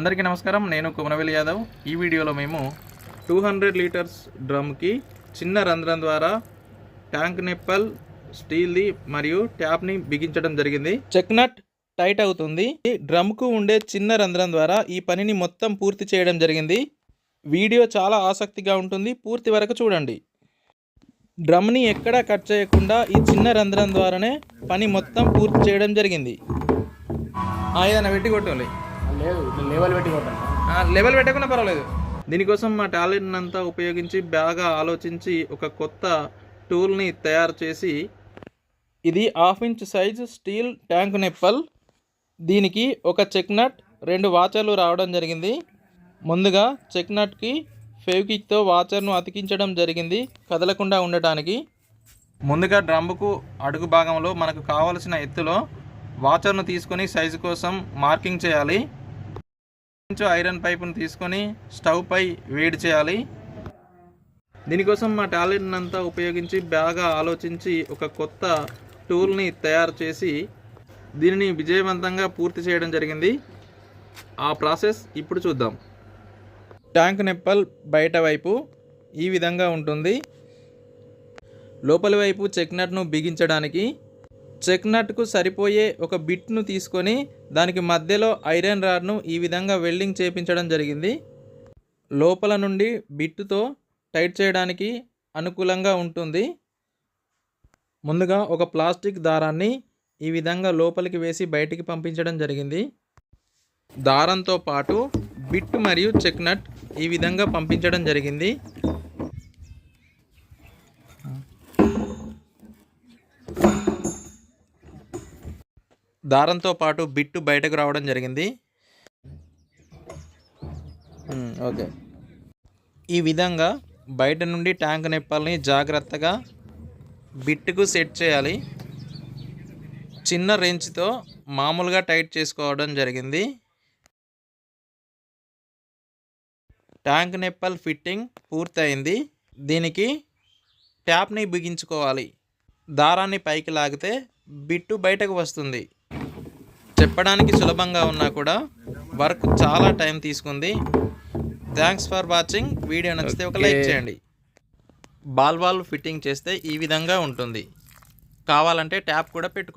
అందరికీ నమస్కారం. నేను కుమరవేలి యాదవ్. ఈ వీడియోలో మేము 200 లీటర్స్ డ్రమ్కి చిన్న రంధ్రం ద్వారా ట్యాంక్ నెప్పల్ స్టీల్ది మరియు ట్యాప్ని బిగించడం జరిగింది. చెక్ నట్ టైట్ అవుతుంది. డ్రమ్కు ఉండే చిన్న రంధ్రం ద్వారా ఈ పనిని మొత్తం పూర్తి చేయడం జరిగింది. వీడియో చాలా ఆసక్తిగా ఉంటుంది, పూర్తి వరకు చూడండి. డ్రమ్ని ఎక్కడా కట్ చేయకుండా ఈ చిన్న రంధ్రం ద్వారానే పని మొత్తం పూర్తి చేయడం జరిగింది. ఏదైనా పెట్టి కొట్టాలి, లెవెల్ పెట్టకుండా పర్వాలేదు. దీనికోసం మా టాలెంట్ అంతా ఉపయోగించి బాగా ఆలోచించి ఒక కొత్త టూల్ని తయారు చేసి, ఇది 1/2 ఇంచ్ సైజు స్టీల్ ట్యాంక్ నెప్పల్. దీనికి ఒక చెక్ నట్, 2 వాచర్లు రావడం జరిగింది. ముందుగా చెక్ నట్కి ఫెవిక్విక్తో వాచర్ను అతికించడం జరిగింది కదలకుండా ఉండటానికి. ముందుగా డ్రమ్ముకు అడుగు భాగంలో మనకు కావలసిన ఎత్తులో వాచర్ను తీసుకొని సైజు కోసం మార్కింగ్ చేయాలి. ఐరన్ పైపును తీసుకొని స్టవ్ పై వేడి చేయాలి. దీనికోసం మా టాలెంట్ అంతా ఉపయోగించి బాగా ఆలోచించి ఒక కొత్త టూల్ని తయారు చేసి దీనిని విజయవంతంగా పూర్తి చేయడం జరిగింది. ఆ ప్రాసెస్ ఇప్పుడు చూద్దాం. ట్యాంక్ నెప్పల్ బయట వైపు ఈ విధంగా ఉంటుంది. లోపలి వైపు చెక్ నట్ను బిగించడానికి చెక్ నట్కు సరిపోయే ఒక బిట్ను తీసుకొని దానికి మధ్యలో ఐరన్ రాడ్ను ఈ విధంగా వెల్డింగ్ చేపించడం జరిగింది. లోపల నుండి బిట్టుతో టైట్ చేయడానికి అనుకూలంగా ఉంటుంది. ముందుగా ఒక ప్లాస్టిక్ దారాన్ని ఈ విధంగా లోపలికి వేసి బయటికి పంపించడం జరిగింది. దారంతో పాటు బిట్ మరియు చెక్ నట్ ఈ విధంగా పంపించడం జరిగింది. దారంతో పాటు బిట్టు బయటకు రావడం జరిగింది. ఓకే, ఈ విధంగా బయట నుండి ట్యాంక్ నెప్పల్ని జాగ్రత్తగా బిట్టుకు సెట్ చేయాలి. చిన్న రెంచ్తో మామూలుగా టైట్ చేసుకోవడం జరిగింది. ట్యాంక్ నెప్పల్ ఫిట్టింగ్ పూర్తయింది. దీనికి ట్యాప్ని బిగించుకోవాలి. దారాన్ని పైకి లాగితే బిట్టు బయటకు వస్తుంది. చెప్పడానికి సులభంగా ఉన్నా కూడా వర్క్ చాలా టైం తీసుకుంది. Thanks for watching. వీడియో నచ్చితే ఒక లైక్ చేయండి. బాల్ వాల్వ్ ఫిట్టింగ్ చేస్తే ఈ విధంగా ఉంటుంది. కావాలంటే ట్యాప్ కూడా పెట్టుకోండి.